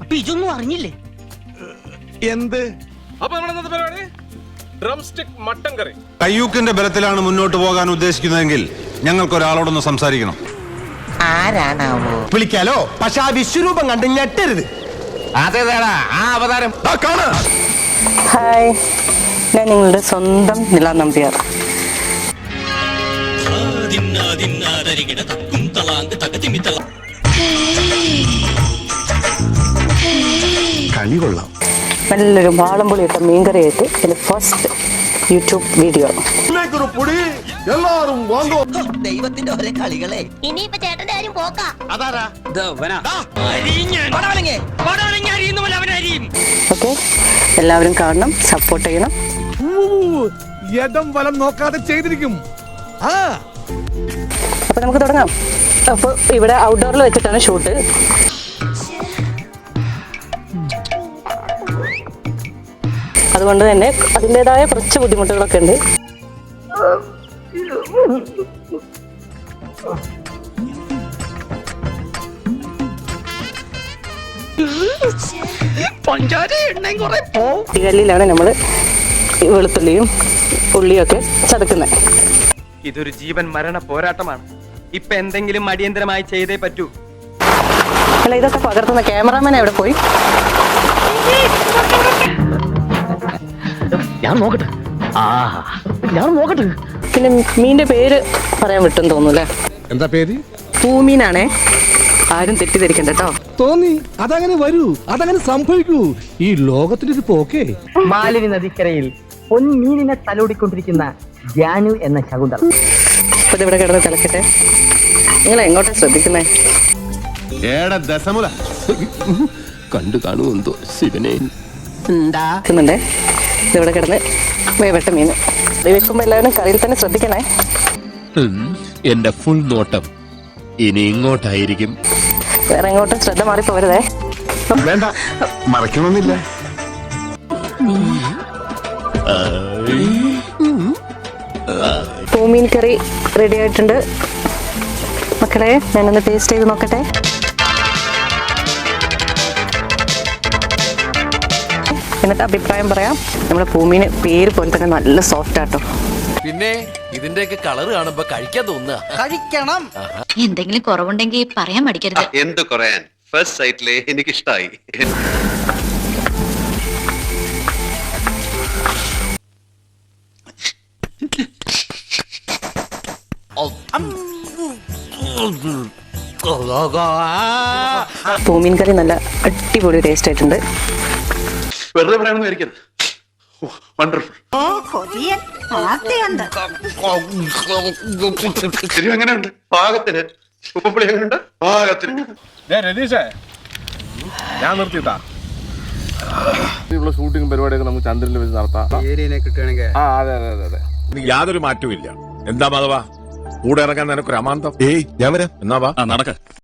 അപ്പൊ ഇതൊന്നും അറിഞ്ഞില്ലേ എന്ത്? അപ്പൊ നമ്മുടെ പരിപാടി ഡ്രം സ്റ്റിക് മട്ടൻ കറി. കയ്യൂക്കിന്റെ ബലത്തിലാണ് മുന്നോട്ട് പോകാൻ ഉദ്ദേശിക്കുന്നതെങ്കിൽ ഞങ്ങൾക്ക് ഒരാളോടൊന്ന് സംസാരിക്കണം. ആരാണാവോ? വിളിക്കാലോ, പക്ഷെ ആ വിശ്വരൂപം കണ്ട് ഞെട്ടരുത്. അതേതാടാ ആ അവതാരം? ഹായ്, ഞാൻ നിങ്ങളുടെ സ്വന്തം നില നമ്പ്യാർ. കളി കൊള്ളാം. നല്ലൊരു വാളംപുളി ഇട്ട മീൻകറിയായിട്ട് എൻ്റെ ഫസ്റ്റ് യൂട്യൂബ് വീഡിയോ. ദൈവത്തിന്റെ ഒരേ കളികളെ. ഇനിയിപ്പോ ചേട്ടന്റെ കാര്യം പോക്കാ. അതാരാ? ഓക്കെ, എല്ലാവരും കാണണം, സപ്പോർട്ട് ചെയ്യണം. ഇടം വലം നോക്കാതെ ചെയ്തിരിക്കും. അപ്പൊ നമുക്ക് തുടങ്ങാം. അപ്പോൾ ഇവിടെ ഔട്ട്ഡോറിൽ വെച്ചിട്ടാണ് ഷൂട്ട്. അതുകൊണ്ട് തന്നെ അതിൻ്റെതായ കുറച്ച് ബുദ്ധിമുട്ടുകളൊക്കെ ഉണ്ട്. കല്ലിലാണ് നമ്മൾ വെളുത്തുള്ളിയും ഉള്ളിയൊക്കെ ചതക്കുന്നത്. ഇതൊരു ജീവൻ മരണ പോരാട്ടമാണ്. ഇപ്പൊ എന്തെങ്കിലും അടിയന്തരമായി ചെയ്തേ പറ്റൂ. അല്ല, ഇതൊക്കെ പകർത്തുന്ന ക്യാമറാമാൻ എവിടെ പോയി? ഞാൻ നോക്കട്ടെ. പിന്നെ മീന്റെ പേര് പറയാൻ വിട്ടെന്ന് തോന്നൂല്ലേ? എന്താ പേര്? പൂമീനാണേ, ആരും തെറ്റിദ്ധരിക്കണ്ട കേട്ടോ. തോന്നി, അതങ്ങനെ വരൂ, അതങ്ങനെ സംഭവിക്കൂ. ഈ ലോകത്തിന്റെ ഒരു പോക്കേ. മാലിനി നദിക്കരയിൽ പൊന്മീനിനെ തലോടിക്കൊണ്ടിരിക്കുന്ന ജാനു എന്ന ശകുന്തള. അപ്പൊ ഇതിവിടെ കിടന്ന് തിളക്കട്ടെ. നിങ്ങൾ എങ്ങോട്ടാ ശ്രദ്ധിക്കുന്നേ? കണ്ടു കാണുമെന്തോ ശിവനെ. ണ്ടേ ഇതിവിടെ കിടന്ന് വേവട്ട മീൻ വെക്കുമ്പോ എല്ലാവരും കറിയിൽ തന്നെ ശ്രദ്ധിക്കണേ. എന്റെ ഫുൾ നോട്ടം ഇനി ഇങ്ങോട്ടായിരിക്കും. വേറെ എങ്ങോട്ടും ശ്രദ്ധ മാറി പോരുതേ. വേണ്ട, മറക്കണമെന്നില്ല. പൂമീൻ കറി റെഡി ആയിട്ടുണ്ട് മക്കളെ. ഞാനൊന്ന് ടേസ്റ്റ് ചെയ്ത് നോക്കട്ടെ. എന്നിട്ട് അഭിപ്രായം പറയാം. നമ്മുടെ പൂമീന് പേര് പോലെ തന്നെ നല്ല സോഫ്റ്റ് ആട്ടോ. പിന്നെ ഇതിന്റെയൊക്കെ കളർ കാണുമ്പോ കഴിക്കാൻ തോന്നുക. കഴിക്കണം. എന്തെങ്കിലും കുറവുണ്ടെങ്കിൽ പറയാൻ മടിക്കരുത്. എന്ത് പറയാൻ, ഫസ്റ്റ് സൈറ്റിലെ എനിക്കിഷ്ടായി. പൂമീൻ കറി നല്ല അടിപൊളി ടേസ്റ്റ് ആയിട്ടുണ്ട്. വെറുതെ പറയണമെന്ന് വിചാരിക്കരുത്. വണ്ടർഫുൾ. ശരി, എങ്ങനെയുണ്ട്? പാകത്തിന്. ഉപ്പുപ്പുളി എങ്ങനെയുണ്ട്? പാകത്തിന്. രതീഷേ, ഞാൻ നിർത്തിട്ടാ. ഷൂട്ടിംഗ് പരിപാടിയൊക്കെ നമുക്ക് ചന്ദ്രനിൽ വെച്ച് നടത്താം. അതെ അതെ അതെ അതെ. യാതൊരു മാറ്റവും ഇല്ല. എന്താ മാധവ, കൂടെ ഇറങ്ങാൻ നിനക്കൊരു അമാന്തം? ഏയ്, ഞാൻ വരാം. എന്നാ വാ, നടക്ക.